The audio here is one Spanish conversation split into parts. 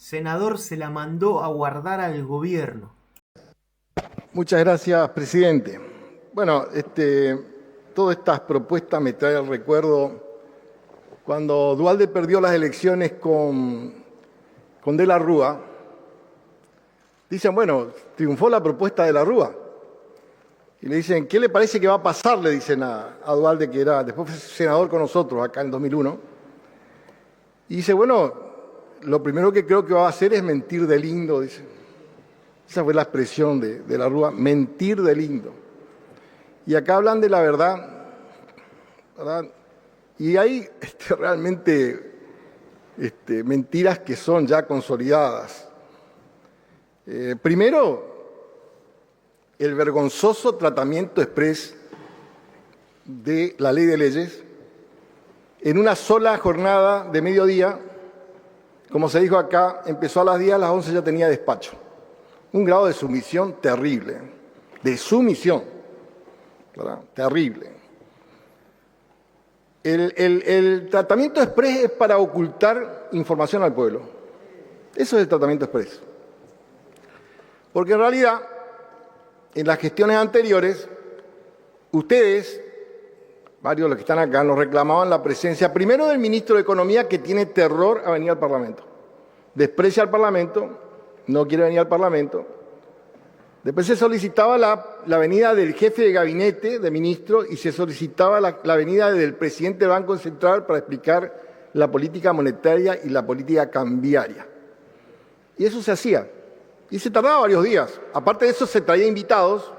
senador se la mandó a guardar al gobierno. Muchas gracias, presidente. Bueno, todas estas propuestas me traen al recuerdo cuando Duhalde perdió las elecciones con De la Rúa. Dicen, bueno, triunfó la propuesta de la Rúa. Y le dicen, ¿qué le parece que va a pasar? Le dicen a Duhalde, que después fue senador con nosotros acá en 2001. Y dice, bueno, lo primero que creo que va a hacer es mentir de lindo, dice. Esa fue la expresión de la Rúa, mentir de lindo. Y acá hablan de la verdad, ¿verdad? Y hay realmente mentiras que son ya consolidadas. Primero, el vergonzoso tratamiento exprés de la ley de leyes en una sola jornada de mediodía. Como se dijo acá, empezó a las 10, a las 11 ya tenía despacho. Un grado de sumisión terrible, de sumisión, ¿verdad? Terrible. El tratamiento exprés es para ocultar información al pueblo. Eso es el tratamiento exprés. Porque en realidad, en las gestiones anteriores, ustedes, varios de los que están acá, nos reclamaban la presencia primero del ministro de Economía, que tiene terror a venir al Parlamento. Desprecia al Parlamento, no quiere venir al Parlamento. Después se solicitaba la venida del jefe de gabinete de ministro y se solicitaba la venida del presidente del Banco Central para explicar la política monetaria y la política cambiaria. Y eso se hacía. Y se tardaba varios días. Aparte de eso, se traía invitados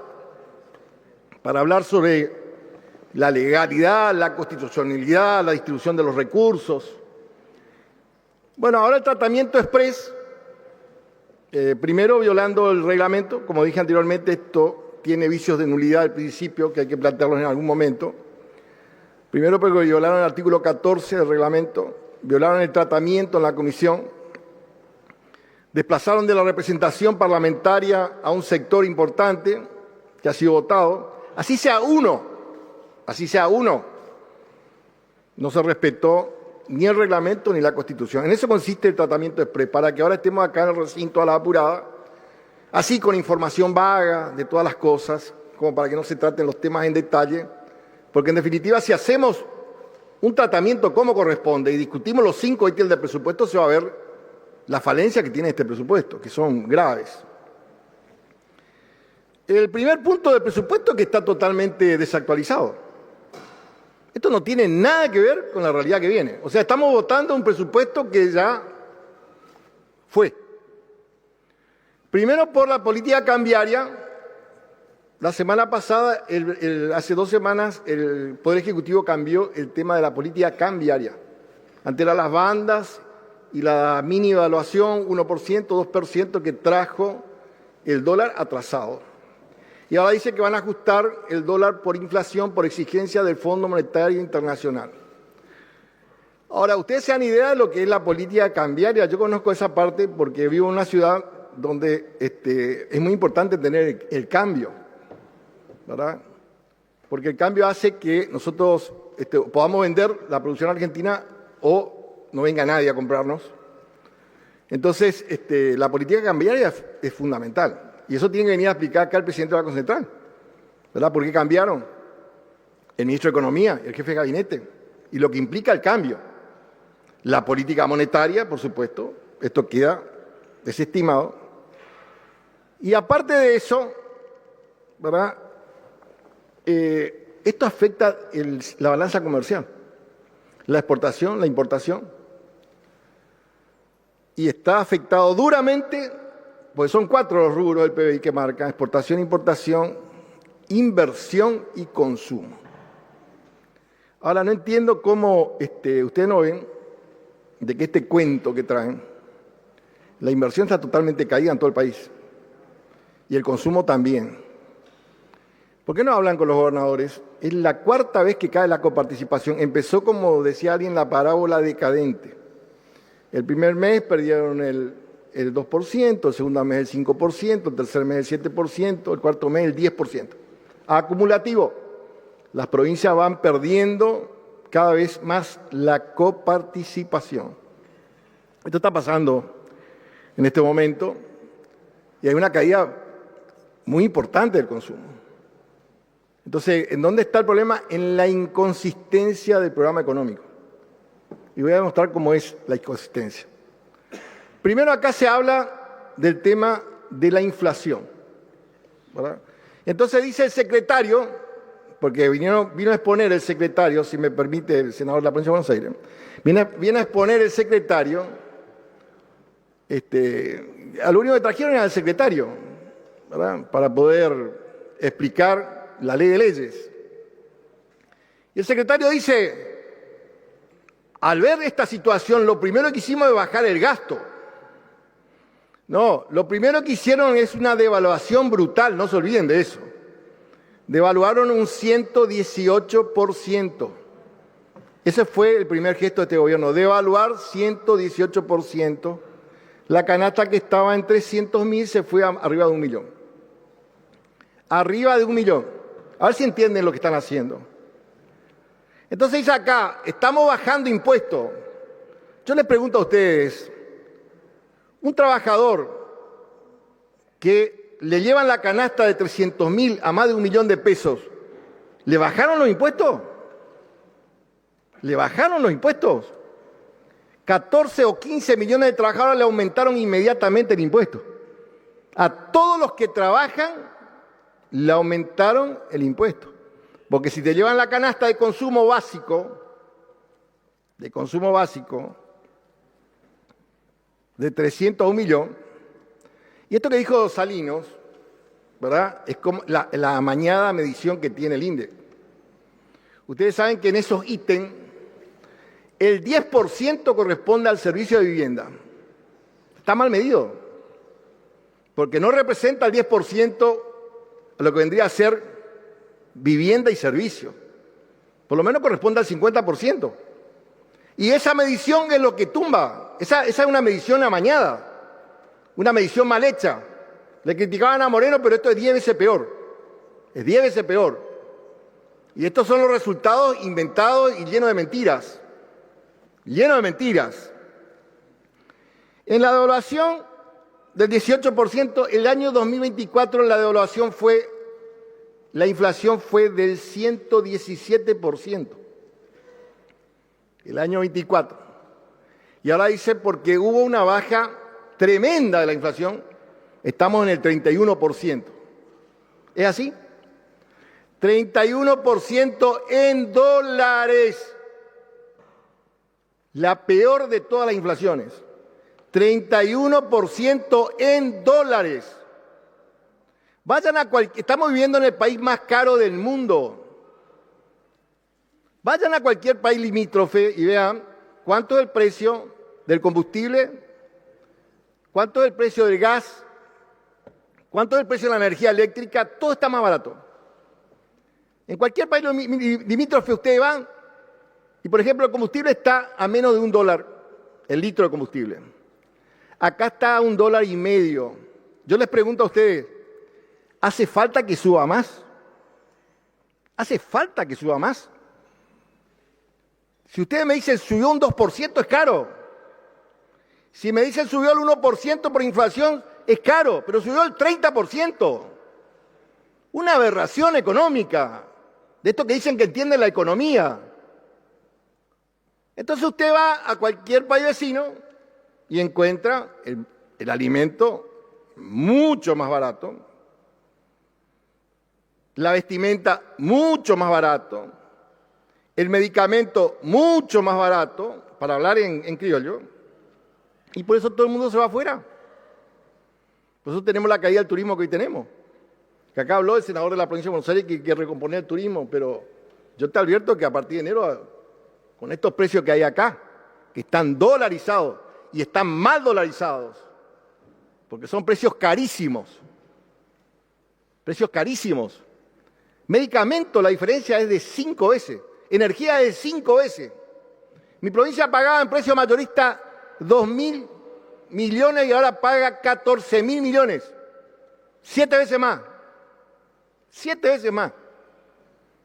para hablar sobre la legalidad, la constitucionalidad, la distribución de los recursos. Bueno, ahora el tratamiento exprés, primero violando el reglamento. Como dije anteriormente, esto tiene vicios de nulidad al principio que hay que plantearlos en algún momento. Primero porque violaron el artículo 14 del reglamento, violaron el tratamiento en la comisión, desplazaron de la representación parlamentaria a un sector importante que ha sido votado. Así sea uno, no se respetó ni el reglamento ni la Constitución. En eso consiste el tratamiento exprés, para que ahora estemos acá en el recinto a la apurada, así con información vaga de todas las cosas, como para que no se traten los temas en detalle, porque en definitiva, si hacemos un tratamiento como corresponde y discutimos los 5 ítems del presupuesto, se va a ver la falencia que tiene este presupuesto, que son graves. El primer punto del presupuesto es que está totalmente desactualizado. Esto no tiene nada que ver con la realidad que viene. O sea, estamos votando un presupuesto que ya fue. Primero por la política cambiaria. La semana pasada, hace 2 semanas, el Poder Ejecutivo cambió el tema de la política cambiaria. Antes eran las bandas y la mini evaluación, 1%, 2%, que trajo el dólar atrasado. Y ahora dice que van a ajustar el dólar por inflación, por exigencia del Fondo Monetario Internacional. Ahora, ustedes se dan idea de lo que es la política cambiaria. Yo conozco esa parte porque vivo en una ciudad donde es muy importante tener el cambio, ¿verdad? Porque el cambio hace que nosotros podamos vender la producción argentina o no venga nadie a comprarnos. Entonces, la política cambiaria es fundamental. Y eso tiene que venir a explicar acá el presidente del Banco Central, ¿verdad? ¿Por qué cambiaron? El ministro de Economía, el jefe de gabinete, y lo que implica el cambio. La política monetaria, por supuesto, esto queda desestimado. Y aparte de eso, ¿verdad? Esto afecta la balanza comercial, la exportación, la importación. Y está afectado duramente, pues son 4 los rubros del PBI que marcan: exportación, importación, inversión y consumo. Ahora, no entiendo cómo ustedes no ven de que este cuento que traen, la inversión está totalmente caída en todo el país y el consumo también. ¿Por qué no hablan con los gobernadores? Es la 4ª vez que cae la coparticipación. Empezó, como decía alguien, la parábola decadente. El primer mes perdieron el 2%, el segundo mes el 5%, el tercer mes el 7%, el cuarto mes el 10%. Acumulativo, las provincias van perdiendo cada vez más la coparticipación. Esto está pasando en este momento y hay una caída muy importante del consumo. Entonces, ¿en dónde está el problema? En la inconsistencia del programa económico. Y voy a demostrar cómo es la inconsistencia. Primero, acá se habla del tema de la inflación, ¿verdad? Entonces dice el secretario, porque vino a exponer el secretario, si me permite el senador de la provincia de Buenos Aires, viene a exponer el secretario, a lo único que trajeron era al secretario, ¿verdad? Para poder explicar la ley de leyes. Y el secretario dice, al ver esta situación, lo primero que hicimos es bajar el gasto. No, lo primero que hicieron es una devaluación brutal, no se olviden de eso. Devaluaron un 118%. Ese fue el primer gesto de este gobierno, devaluar 118%. La canasta que estaba en 300.000 se fue arriba de 1 millón. Arriba de 1 millón. A ver si entienden lo que están haciendo. Entonces dice acá, estamos bajando impuestos. Yo les pregunto a ustedes, un trabajador que le llevan la canasta de 300.000 a más de 1 millón de pesos, ¿le bajaron los impuestos? ¿Le bajaron los impuestos? 14 o 15 millones de trabajadores le aumentaron inmediatamente el impuesto. A todos los que trabajan le aumentaron el impuesto. Porque si te llevan la canasta de consumo básico, de 300 a 1 millón, y esto que dijo Salinos, ¿verdad? Es como la amañada medición que tiene el INDEC. Ustedes saben que en esos ítems, el 10% corresponde al servicio de vivienda. Está mal medido, porque no representa el 10% a lo que vendría a ser vivienda y servicio. Por lo menos corresponde al 50%. Y esa medición es lo que tumba. Esa es una medición amañada, una medición mal hecha. Le criticaban a Moreno, pero esto es 10 veces peor. Es 10 veces peor. Y estos son los resultados inventados y llenos de mentiras. Llenos de mentiras. En la devaluación del 18%, el año 2024 la inflación fue del 117%. El año 24. Y ahora dice, porque hubo una baja tremenda de la inflación, estamos en el 31%. ¿Es así? 31% en dólares. La peor de todas las inflaciones. 31% en dólares. Estamos viviendo en el país más caro del mundo. Vayan a cualquier país limítrofe y vean cuánto es el precio del combustible, cuánto es el precio del gas, cuánto es el precio de la energía eléctrica, todo está más barato. En cualquier país limítrofe ustedes van y, por ejemplo, el combustible está a menos de $1 el litro de combustible. Acá está a $1.50. Yo les pregunto a ustedes, ¿hace falta que suba más? ¿Hace falta que suba más? Si ustedes me dicen subió un 2%, es caro. Si me dicen subió el 1% por inflación, es caro, pero subió el 30%. Una aberración económica, de esto que dicen que entienden la economía. Entonces usted va a cualquier país vecino y encuentra el alimento mucho más barato, la vestimenta mucho más barato, el medicamento mucho más barato, para hablar en criollo, y por eso todo el mundo se va afuera. Por eso tenemos la caída del turismo que hoy tenemos. Que acá habló el senador de la provincia de Buenos Aires que hay que recomponer el turismo, pero yo te advierto que a partir de enero, con estos precios que hay acá, que están dolarizados y están mal dolarizados, porque son precios carísimos. Precios carísimos. Medicamento, la diferencia es de 5 veces. Energía es de 5 veces. Mi provincia pagaba en precio mayorista 2.000 millones y ahora paga 14.000 millones. 7 veces más. 7 veces más.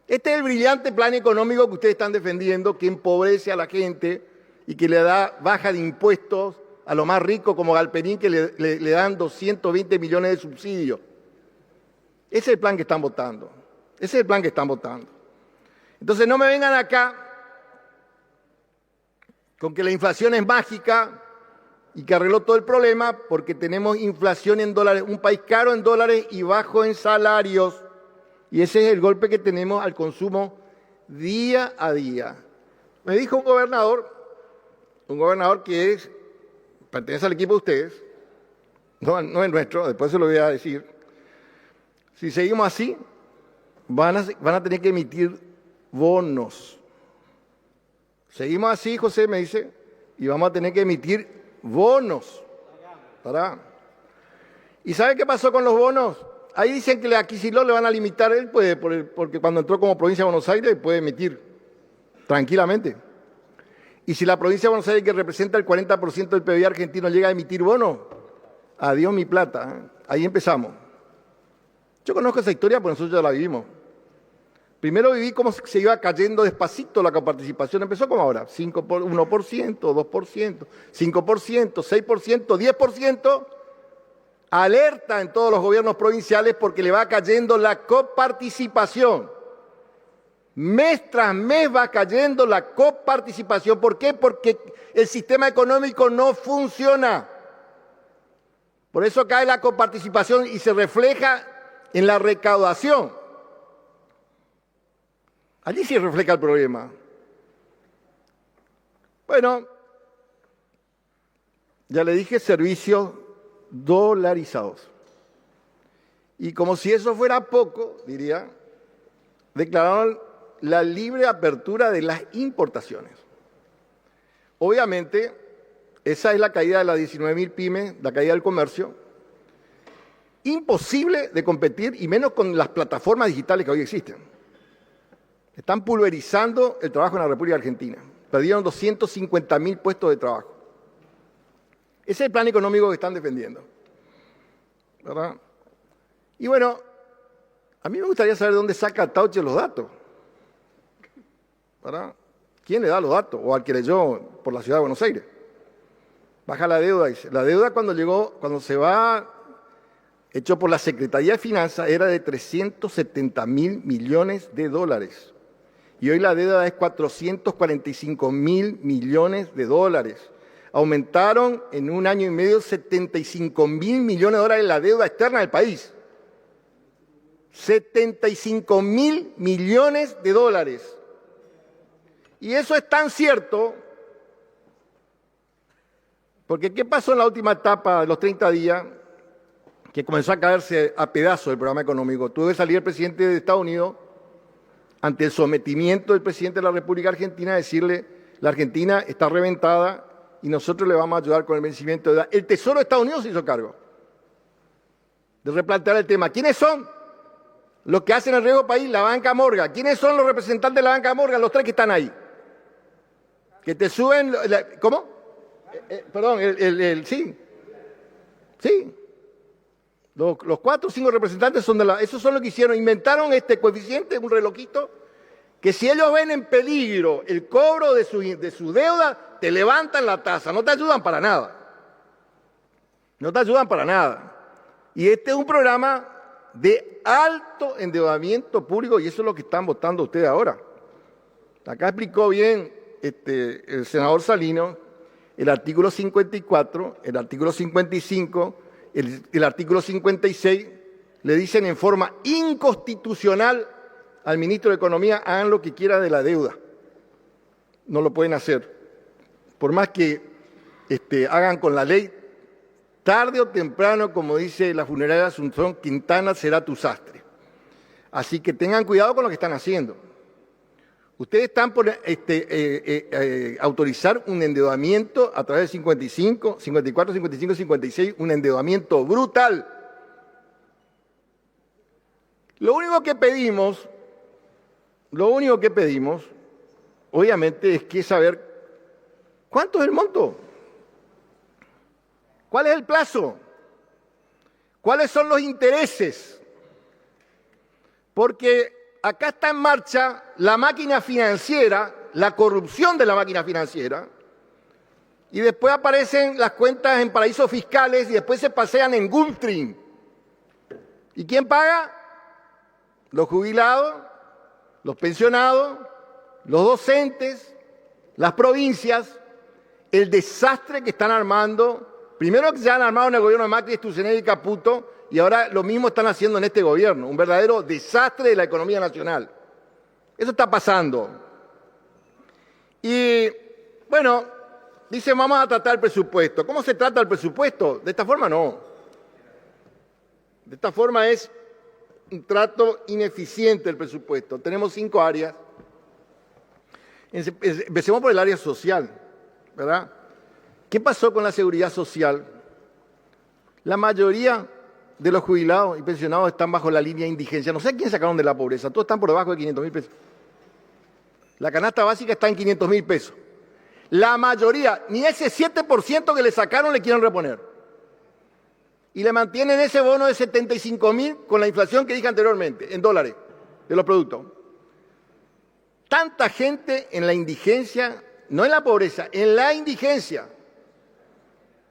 Este es el brillante plan económico que ustedes están defendiendo, que empobrece a la gente y que le da baja de impuestos a los más ricos como Galperín, que le dan 220 millones de subsidios. Ese es el plan que están votando. Ese es el plan que están votando. Entonces no me vengan acá con que la inflación es mágica y que arregló todo el problema, porque tenemos inflación en dólares, un país caro en dólares y bajo en salarios. Y ese es el golpe que tenemos al consumo día a día. Me dijo un gobernador que pertenece al equipo de ustedes, no es nuestro, después se lo voy a decir. Si seguimos así, van a tener que emitir bonos. Seguimos así, José me dice, y vamos a tener que emitir bonos. ¿Y sabe qué pasó con los bonos? Ahí dicen que a Kicillof le van a limitar, él puede, porque cuando entró como provincia de Buenos Aires puede emitir tranquilamente. Y si la provincia de Buenos Aires, que representa el 40% del PIB argentino, llega a emitir bonos, adiós mi plata. Ahí empezamos. Yo conozco esa historia porque nosotros ya la vivimos. Primero viví cómo se iba cayendo despacito la coparticipación. Empezó como ahora, 1%, 2%, 5%, 6%, 10%. Alerta en todos los gobiernos provinciales porque le va cayendo la coparticipación. Mes tras mes va cayendo la coparticipación. ¿Por qué? Porque el sistema económico no funciona. Por eso cae la coparticipación y se refleja en la recaudación. Allí sí refleja el problema. Bueno, ya le dije, servicios dolarizados. Y como si eso fuera poco, diría, declararon la libre apertura de las importaciones. Obviamente, esa es la caída de las 19.000 pymes, la caída del comercio. Imposible de competir, y menos con las plataformas digitales que hoy existen. Están pulverizando el trabajo en la República Argentina. Perdieron 250.000 puestos de trabajo. Ese es el plan económico que están defendiendo, ¿verdad? Y bueno, a mí me gustaría saber de dónde saca Tauche los datos, ¿verdad? ¿Quién le da los datos? O al que leyó por la ciudad de Buenos Aires. Baja la deuda, dice. La deuda cuando se va hecho por la Secretaría de Finanzas era de 370.000 millones de dólares. Y hoy la deuda es 445.000 millones de dólares. Aumentaron en un año y medio 75.000 millones de dólares la deuda externa del país. 75.000 millones de dólares. Y eso es tan cierto, porque ¿qué pasó en la última etapa de los 30 días? Que comenzó a caerse a pedazos el programa económico. Tuvo que salir el presidente de Estados Unidos ante el sometimiento del presidente de la República Argentina a decirle: la Argentina está reventada y nosotros le vamos a ayudar con el vencimiento de deuda. El Tesoro de Estados Unidos se hizo cargo de replantear el tema. ¿Quiénes son los que hacen el riesgo país? La banca Morgan. ¿Quiénes son los representantes de la banca Morgan? Los tres que están ahí. Que te suben... ¿Cómo? Perdón, sí. Sí. Los 4 o 5 representantes son esos son los que hicieron, inventaron este coeficiente, un relojito, que si ellos ven en peligro el cobro de su deuda, te levantan la tasa, no te ayudan para nada. No te ayudan para nada. Y este es un programa de alto endeudamiento público y eso es lo que están votando ustedes ahora. Acá explicó bien el senador Salino el artículo 54, el artículo 55, el artículo 56, le dicen en forma inconstitucional al ministro de Economía: hagan lo que quieran de la deuda. No lo pueden hacer. Por más que hagan con la ley, tarde o temprano, como dice la funeraria de Asunción, Quintana será tu sastre. Así que tengan cuidado con lo que están haciendo. Ustedes están por autorizar un endeudamiento a través de 55, 54, 55, 56, un endeudamiento brutal. Lo único que pedimos, obviamente, es que saber cuánto es el monto, cuál es el plazo, cuáles son los intereses, porque acá está en marcha la máquina financiera, la corrupción de la máquina financiera, y después aparecen las cuentas en paraísos fiscales y después se pasean en Gulfstream. ¿Y quién paga? Los jubilados, los pensionados, los docentes, las provincias, el desastre que están armando. Primero que se han armado en el gobierno de Macri, Sturzenegger y Caputo, y ahora lo mismo están haciendo en este gobierno, un verdadero desastre de la economía nacional. Eso está pasando. Y bueno, dicen vamos a tratar el presupuesto. ¿Cómo se trata el presupuesto? De esta forma no. De esta forma es un trato ineficiente el presupuesto. Tenemos 5 áreas. Empecemos por el área social, ¿verdad? ¿Qué pasó con la seguridad social? La mayoría de los jubilados y pensionados están bajo la línea de indigencia. No sé a quién sacaron de la pobreza. Todos están por debajo de 500.000 pesos. La canasta básica está en 500.000 pesos. La mayoría, ni ese 7% que le sacaron le quieren reponer. Y le mantienen ese bono de 75.000 con la inflación que dije anteriormente, en dólares, de los productos. Tanta gente en la indigencia, no en la pobreza, en la indigencia.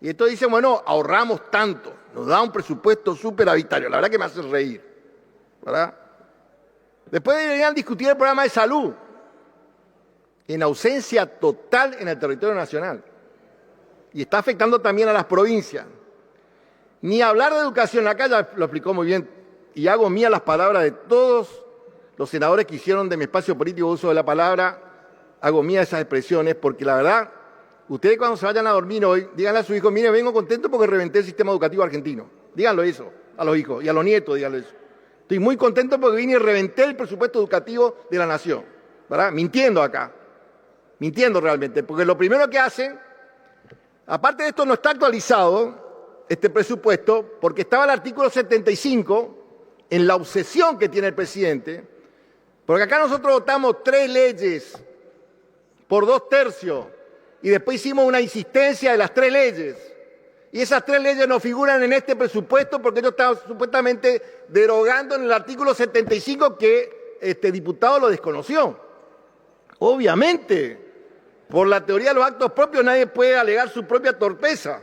Y esto dicen, bueno, ahorramos tanto, nos da un presupuesto superavitario. La verdad que me hace reír, ¿verdad? Después deberían discutir el programa de salud, en ausencia total en el territorio nacional. Y está afectando también a las provincias. Ni hablar de educación, acá ya lo explicó muy bien, y hago mía las palabras de todos los senadores que hicieron de mi espacio político uso de la palabra, hago mía esas expresiones, porque la verdad, ustedes cuando se vayan a dormir hoy, díganle a su hijo, mire, vengo contento porque reventé el sistema educativo argentino. Díganlo eso, a los hijos y a los nietos, díganlo eso. Estoy muy contento porque vine y reventé el presupuesto educativo de la nación, ¿verdad? Mintiendo acá, mintiendo realmente, porque lo primero que hacen, aparte de esto no está actualizado, este presupuesto, porque estaba el artículo 75 en la obsesión que tiene el presidente, porque acá nosotros votamos 3 leyes por 2/3 y después hicimos una insistencia de las 3 leyes. Y esas 3 leyes no figuran en este presupuesto porque ellos estaban supuestamente derogando en el artículo 75 que este diputado lo desconoció. Obviamente, por la teoría de los actos propios nadie puede alegar su propia torpeza,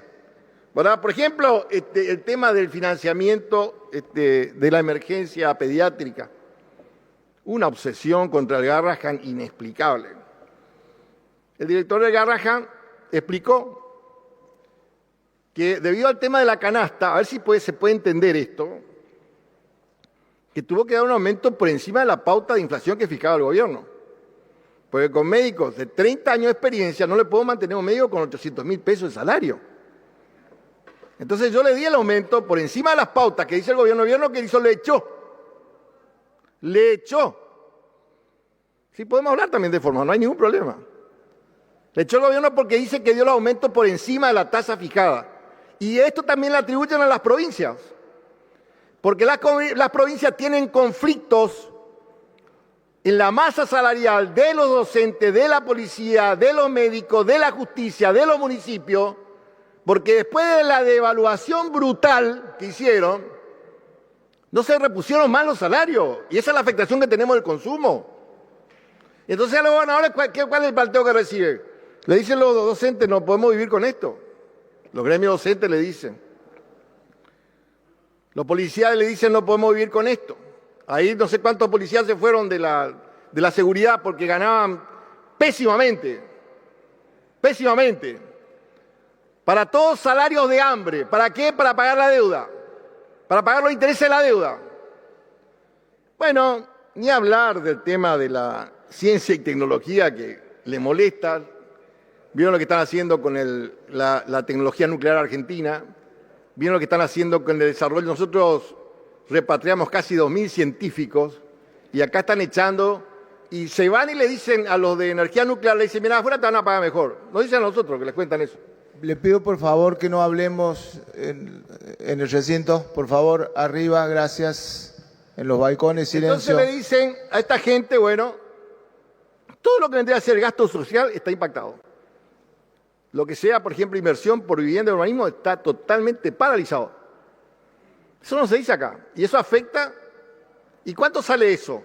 ¿verdad? Por ejemplo, el tema del financiamiento de la emergencia pediátrica. Una obsesión contra el Garrahan inexplicable. El director del Garrahan explicó que debido al tema de la canasta, a ver si se puede entender esto, que tuvo que dar un aumento por encima de la pauta de inflación que fijaba el gobierno. Porque con médicos de 30 años de experiencia no le puedo mantener un médico con 800.000 pesos de salario. Entonces yo le di el aumento por encima de las pautas que dice el gobierno que hizo, le echó. Le echó. Sí, podemos hablar también de forma, no hay ningún problema. Le echó el gobierno porque dice que dio el aumento por encima de la tasa fijada. Y esto también lo atribuyen a las provincias. Porque las provincias tienen conflictos en la masa salarial de los docentes, de la policía, de los médicos, de la justicia, de los municipios, porque después de la devaluación brutal que hicieron, no se repusieron más los salarios. Y esa es la afectación que tenemos del consumo. Entonces a los gobernadores, ¿cuál es el planteo que reciben? Le dicen los docentes, no podemos vivir con esto. Los gremios docentes le dicen. Los policías le dicen, no podemos vivir con esto. Ahí no sé cuántos policías se fueron de la seguridad porque ganaban pésimamente. Pésimamente. Para todos salarios de hambre. ¿Para qué? Para pagar la deuda. Para pagar los intereses de la deuda. Bueno, ni hablar del tema de la ciencia y tecnología que le molesta. Vieron lo que están haciendo con la tecnología nuclear argentina. Vieron lo que están haciendo con el desarrollo. Nosotros repatriamos casi 2.000 científicos y acá están echando y se van y le dicen a los de energía nuclear, le dicen, mira, afuera te van a pagar mejor. Nos dicen a nosotros que les cuentan eso. Le pido por favor que no hablemos en el recinto. Por favor, arriba, gracias. En los balcones, silencio. Entonces le dicen a esta gente, bueno, todo lo que vendría a ser gasto social está impactado. Lo que sea, por ejemplo, inversión por vivienda y urbanismo está totalmente paralizado. Eso no se dice acá. Y eso afecta. ¿Y cuánto sale eso?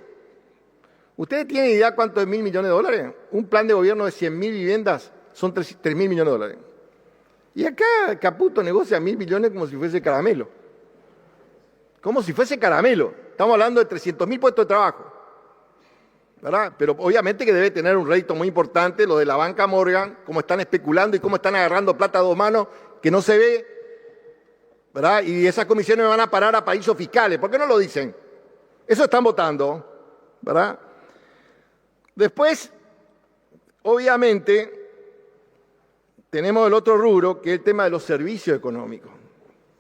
¿Ustedes tienen idea cuánto es $1.000 millones? Un plan de gobierno de 100.000 viviendas son 3.000 millones de dólares. Y acá Caputo negocia 1.000 millones como si fuese caramelo. Como si fuese caramelo. Estamos hablando de 300.000 puestos de trabajo, ¿verdad? Pero obviamente que debe tener un rédito muy importante lo de la banca Morgan, cómo están especulando y cómo están agarrando plata a dos manos que no se ve, ¿verdad? Y esas comisiones van a parar a paraísos fiscales. ¿Por qué no lo dicen? Eso están votando, ¿verdad? Después, obviamente, tenemos el otro rubro, que es el tema de los servicios económicos.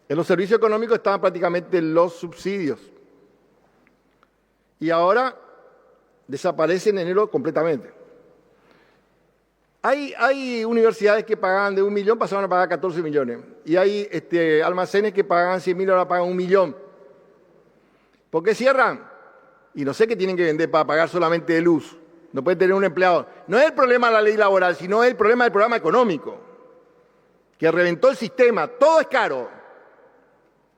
En los servicios económicos estaban prácticamente los subsidios. Y ahora desaparecen en enero completamente. Hay universidades que pagaban de 1 millón, pasaron a pagar 14 millones. Y hay almacenes que pagaban 100.000, ahora pagan 1 millón. ¿Por qué cierran? Y no sé qué tienen que vender para pagar solamente de luz. No pueden tener un empleado. No es el problema de la ley laboral, sino el problema del programa económico, que reventó el sistema. Todo es caro.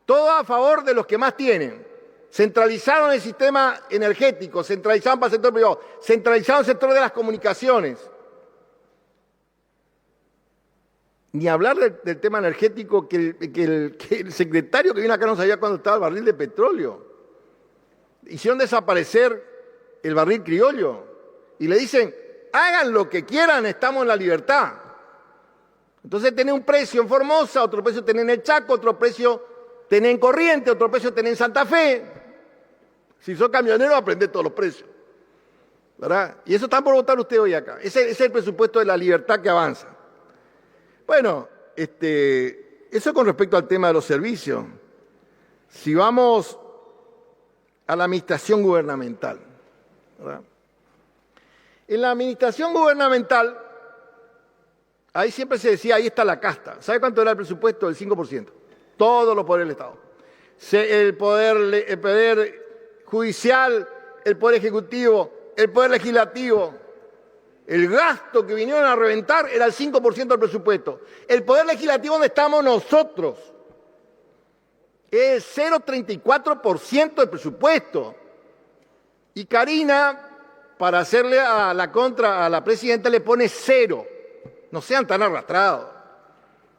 Todo a favor de los que más tienen. Centralizaron el sistema energético, centralizaron para el sector privado, centralizaron el sector de las comunicaciones. Ni hablar del tema energético, que el secretario que vino acá no sabía cuándo estaba el barril de petróleo. Hicieron desaparecer el barril criollo y le dicen, hagan lo que quieran, estamos en la libertad. Entonces tenés un precio en Formosa, otro precio tenés en el Chaco, otro precio tenés en Corrientes, otro precio tenés en Santa Fe. Si sos camionero, aprendés todos los precios, ¿verdad? Y eso están por votar ustedes hoy acá. Ese es el presupuesto de la libertad que avanza. Bueno, eso con respecto al tema de los servicios. Si vamos a la administración gubernamental, ¿verdad? En la administración gubernamental, ahí siempre se decía, ahí está la casta. ¿Sabe cuánto era el presupuesto? El 5%. Todos los poderes del Estado. El poder judicial, el poder ejecutivo, el poder legislativo. El gasto que vinieron a reventar era el 5% del presupuesto. El poder legislativo donde estamos nosotros es 0,34% del presupuesto. Y Karina, para hacerle a la contra a la presidenta, le pone 0. No sean tan arrastrados.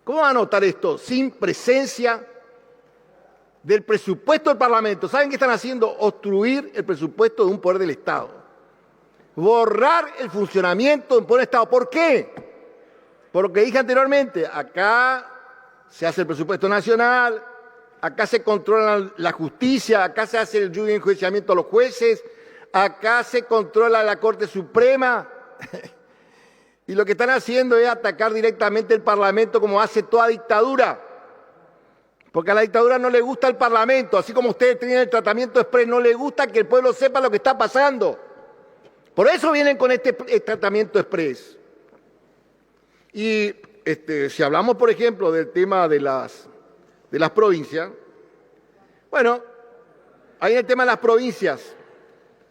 ¿Cómo van a notar esto? Sin presencia del presupuesto del Parlamento. ¿Saben qué están haciendo? Obstruir el presupuesto de un poder del Estado. Borrar el funcionamiento de un poder del Estado. ¿Por qué? Por lo que dije anteriormente. Acá se hace el presupuesto nacional, acá se controla la justicia, acá se hace el enjuiciamiento a los jueces, acá se controla la Corte Suprema. Y lo que están haciendo es atacar directamente el Parlamento como hace toda dictadura. Porque a la dictadura no le gusta el Parlamento, así como ustedes tienen el tratamiento exprés, no le gusta que el pueblo sepa lo que está pasando. Por eso vienen con este tratamiento exprés. Y si hablamos, por ejemplo, del tema de las provincias, bueno, ahí en el tema de las provincias,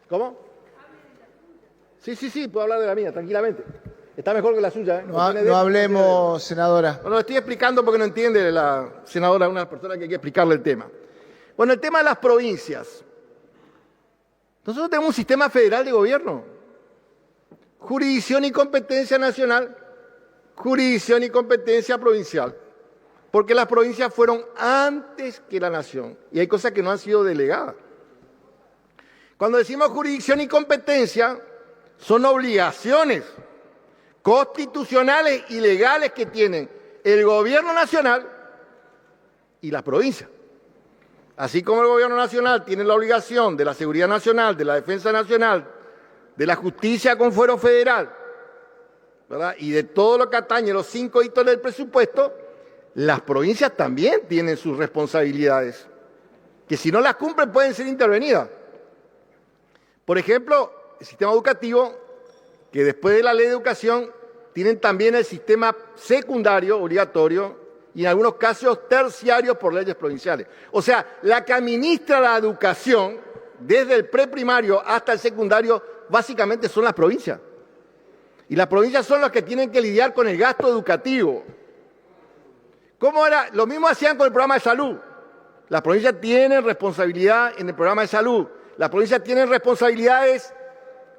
¿cómo? Sí, puedo hablar de la mía, tranquilamente. Está mejor que la suya, ¿eh? No hablemos, senadora. Bueno, estoy explicando porque no entiende la senadora, una persona que hay que explicarle el tema. Bueno, el tema de las provincias. Nosotros tenemos un sistema federal de gobierno. Jurisdicción y competencia nacional, jurisdicción y competencia provincial. Porque las provincias fueron antes que la nación. Y hay cosas que no han sido delegadas. Cuando decimos jurisdicción y competencia, son obligaciones constitucionales y legales que tienen el gobierno nacional y las provincias. Así como el gobierno nacional tiene la obligación de la seguridad nacional, de la defensa nacional, de la justicia con fuero federal, ¿verdad? Y de todo lo que atañe los 5 hitos del presupuesto, las provincias también tienen sus responsabilidades, que si no las cumplen pueden ser intervenidas. Por ejemplo, el sistema educativo, que después de la ley de educación tienen también el sistema secundario obligatorio y en algunos casos terciarios por leyes provinciales. O sea, la que administra la educación desde el preprimario hasta el secundario básicamente son las provincias. Y las provincias son las que tienen que lidiar con el gasto educativo. ¿Cómo era? Lo mismo hacían con el programa de salud. Las provincias tienen responsabilidad en el programa de salud. Las provincias tienen responsabilidades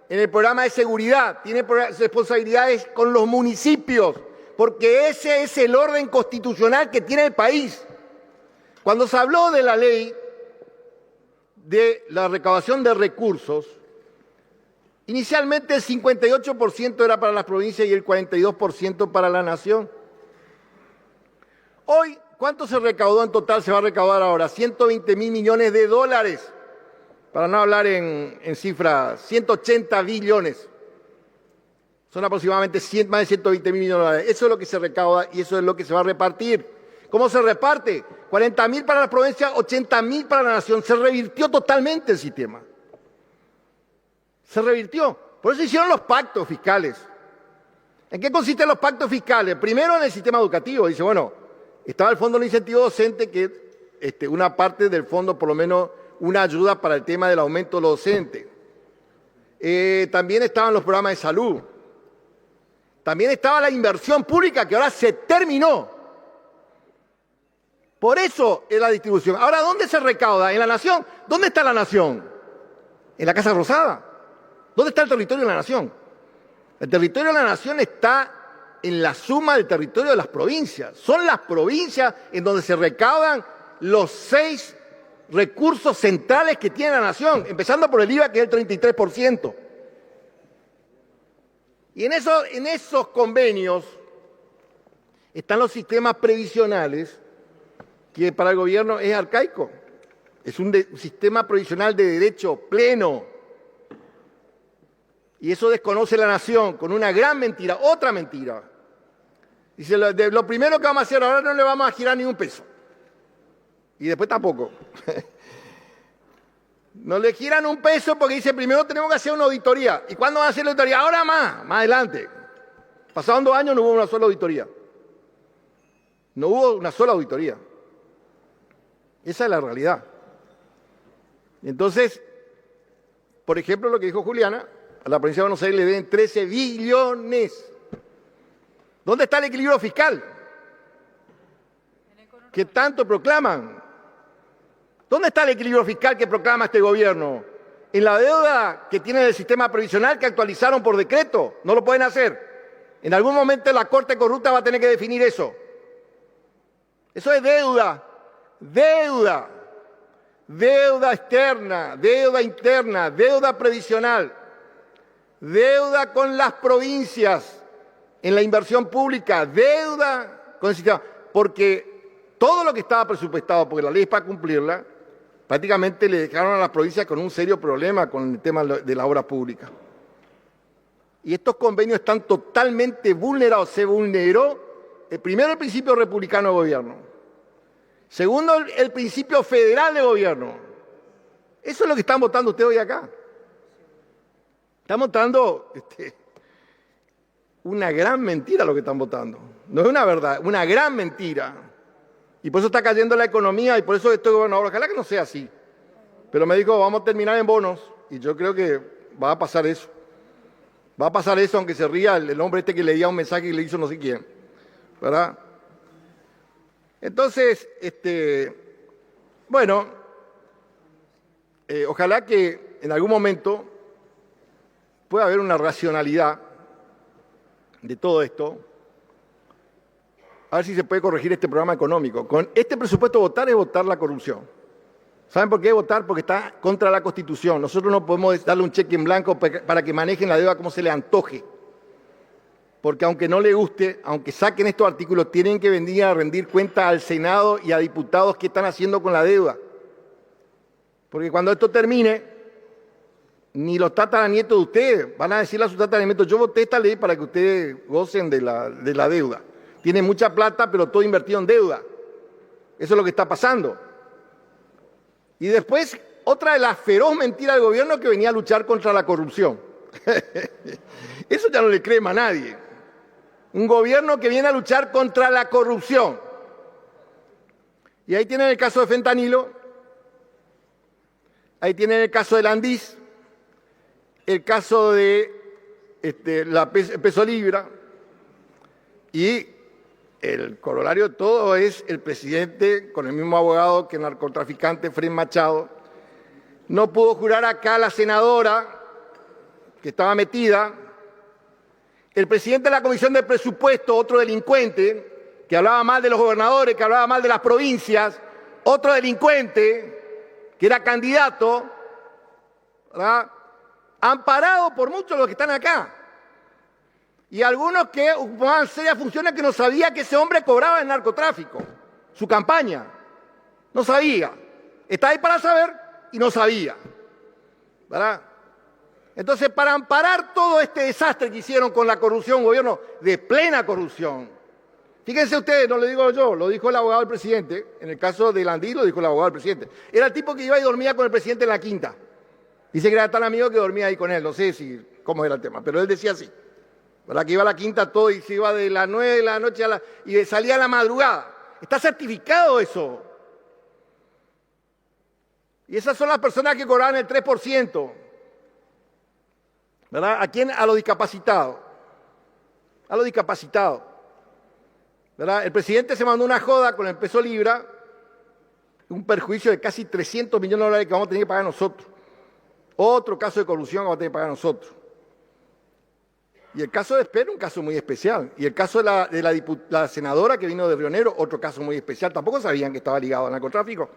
en el programa de seguridad, tienen responsabilidades con los municipios, porque ese es el orden constitucional que tiene el país. Cuando se habló de la ley de la recaudación de recursos, inicialmente el 58% era para las provincias y el 42% para la nación. Hoy, ¿cuánto se recaudó en total? Se va a recaudar ahora 120.000 millones de dólares, para no hablar en cifras, 180 billones. Son aproximadamente más de 120.000 millones de dólares. Eso es lo que se recauda y eso es lo que se va a repartir. ¿Cómo se reparte? 40.000 para las provincias, 80.000 para la nación. Se revirtió totalmente el sistema. Se revirtió. Por eso hicieron los pactos fiscales. ¿En qué consisten los pactos fiscales? Primero en el sistema educativo. Dice, bueno, estaba el fondo de incentivo docente, que una parte del fondo, por lo menos una ayuda para el tema del aumento de los docentes. También estaban los programas de salud. También estaba la inversión pública, que ahora se terminó. Por eso es la distribución. Ahora, ¿dónde se recauda? ¿En la nación? ¿Dónde está la nación? En la Casa Rosada. ¿Dónde está el territorio de la nación? El territorio de la nación está en la suma del territorio de las provincias. Son las provincias en donde se recaudan los 6 recursos centrales que tiene la nación, empezando por el IVA, que es el 33%. Y en esos convenios están los sistemas previsionales, que para el gobierno es arcaico. Es un sistema previsional de derecho pleno. Y eso desconoce la nación con una gran mentira, otra mentira. Dice, lo primero que vamos a hacer ahora, no le vamos a girar ni un peso. Y después tampoco. No le giran un peso porque dice, primero tenemos que hacer una auditoría. ¿Y cuándo van a hacer la auditoría? Ahora más adelante. Pasaron 2 años, no hubo una sola auditoría. No hubo una sola auditoría. Esa es la realidad. Entonces, por ejemplo, lo que dijo Juliana, a la provincia de Buenos Aires le deben 13 billones. ¿Dónde está el equilibrio fiscal? ¿Qué tanto proclaman? ¿Dónde está el equilibrio fiscal que proclama este gobierno? En la deuda que tiene el sistema previsional que actualizaron por decreto. No lo pueden hacer. En algún momento la Corte Corrupta va a tener que definir eso. Eso es deuda. Deuda. Deuda externa, deuda interna, deuda previsional. Deuda con las provincias en la inversión pública. Deuda con el sistema. Porque todo lo que estaba presupuestado, porque la ley es para cumplirla, prácticamente le dejaron a las provincias con un serio problema con el tema de la obra pública. Y estos convenios están totalmente vulnerados. Se vulneró, primero, el principio republicano de gobierno. Segundo, el principio federal de gobierno. Eso es lo que están votando ustedes hoy acá. Están votando una gran mentira lo que están votando. No es una verdad, una gran mentira. Y por eso está cayendo la economía y por eso estoy gobernador. Ojalá que no sea así. Pero me dijo, vamos a terminar en bonos. Y yo creo que va a pasar eso. Va a pasar eso, aunque se ría el hombre que leía un mensaje y le hizo no sé quién. ¿Verdad? Entonces, bueno, ojalá que en algún momento pueda haber una racionalidad de todo esto. A ver si se puede corregir este programa económico. Con este presupuesto votar es votar la corrupción. ¿Saben por qué votar? Porque está contra la Constitución. Nosotros no podemos darle un cheque en blanco para que manejen la deuda como se le antoje. Porque aunque no le guste, aunque saquen estos artículos, tienen que venir a rendir cuenta al Senado y a diputados qué están haciendo con la deuda. Porque cuando esto termine, ni los tataranietos de ustedes van a decirle a sus tataranietos, yo voté esta ley para que ustedes gocen de la deuda. Tienen mucha plata, pero todo invertido en deuda. Eso es lo que está pasando. Y después, otra de las feroz mentiras del gobierno que venía a luchar contra la corrupción. Eso ya no le cree a nadie. Un gobierno que viene a luchar contra la corrupción. Y ahí tienen el caso de fentanilo, ahí tienen el caso del Andís, el caso de el peso libra, y el corolario de todo es el presidente, con el mismo abogado que el narcotraficante Fred Machado, no pudo jurar acá a la senadora que estaba metida el presidente de la Comisión de Presupuesto, otro delincuente, que hablaba mal de los gobernadores, que hablaba mal de las provincias, otro delincuente, que era candidato, ¿verdad?, amparado por muchos de los que están acá. Y algunos que ocupaban serias funciones que no sabía que ese hombre cobraba el narcotráfico, su campaña. No sabía. Está ahí para saber y no sabía, ¿verdad? Entonces, para amparar todo este desastre que hicieron con la corrupción, un gobierno de plena corrupción. Fíjense ustedes, no lo digo yo, lo dijo el abogado del presidente. En el caso de Landí lo dijo el abogado del presidente. Era el tipo que iba y dormía con el presidente en la quinta. Dice que era tan amigo que dormía ahí con él. No sé cómo era el tema, pero él decía así. ¿Verdad? Que iba a la quinta todo y se iba de las 9 de la noche y salía a la madrugada. Está certificado eso. Y esas son las personas que cobraban el 3%. ¿Verdad? ¿A quién? A los discapacitados. A los discapacitados. ¿Verdad? El presidente se mandó una joda con el peso libra, un perjuicio de casi 300 millones de dólares que vamos a tener que pagar nosotros. Otro caso de corrupción que vamos a tener que pagar nosotros. Y el caso de Esper, un caso muy especial. Y el caso de la senadora que vino de Río Negro, otro caso muy especial. Tampoco sabían que estaba ligado al narcotráfico.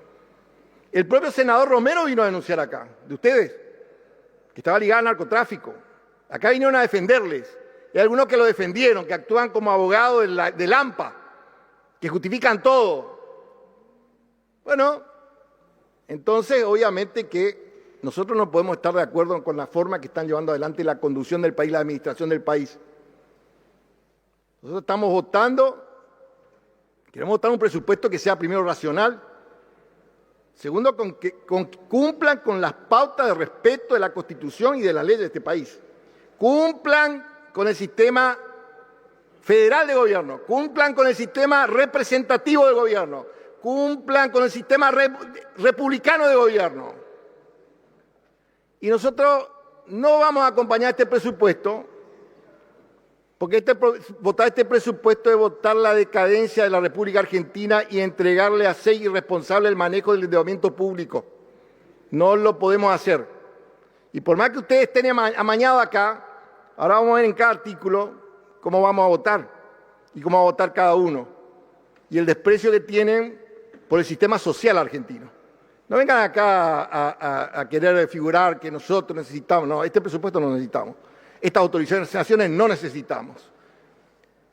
El propio senador Romero vino a denunciar acá, de ustedes, que estaba ligado al narcotráfico. Acá vinieron a defenderles. Y hay algunos que lo defendieron, que actúan como abogados del AMPA, que justifican todo. Bueno, entonces obviamente que nosotros no podemos estar de acuerdo con la forma que están llevando adelante la conducción del país, la administración del país. Nosotros estamos votando, queremos votar un presupuesto que sea primero racional, segundo, que cumplan con las pautas de respeto de la Constitución y de las leyes de este país. Cumplan con el sistema federal de gobierno, cumplan con el sistema representativo del gobierno, cumplan con el sistema republicano de gobierno. Y nosotros no vamos a acompañar este presupuesto, porque votar este presupuesto es votar la decadencia de la República Argentina y entregarle a 6 irresponsables el manejo del endeudamiento público. No lo podemos hacer. Y por más que ustedes estén amañados acá, ahora vamos a ver en cada artículo cómo vamos a votar y cómo va a votar cada uno. Y el desprecio que tienen por el sistema social argentino. No vengan acá a querer figurar que nosotros necesitamos. No, este presupuesto no necesitamos. Estas autorizaciones no necesitamos.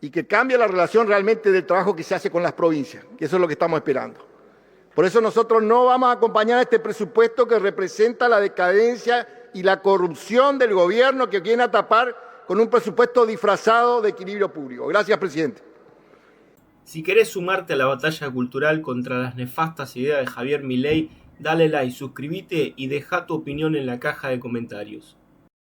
Y que cambie la relación realmente del trabajo que se hace con las provincias, que eso es lo que estamos esperando. Por eso nosotros no vamos a acompañar a este presupuesto que representa la decadencia y la corrupción del gobierno que viene a tapar con un presupuesto disfrazado de equilibrio público. Gracias, presidente. Si querés sumarte a la batalla cultural contra las nefastas ideas de Javier Milei, dale like, suscríbete y deja tu opinión en la caja de comentarios.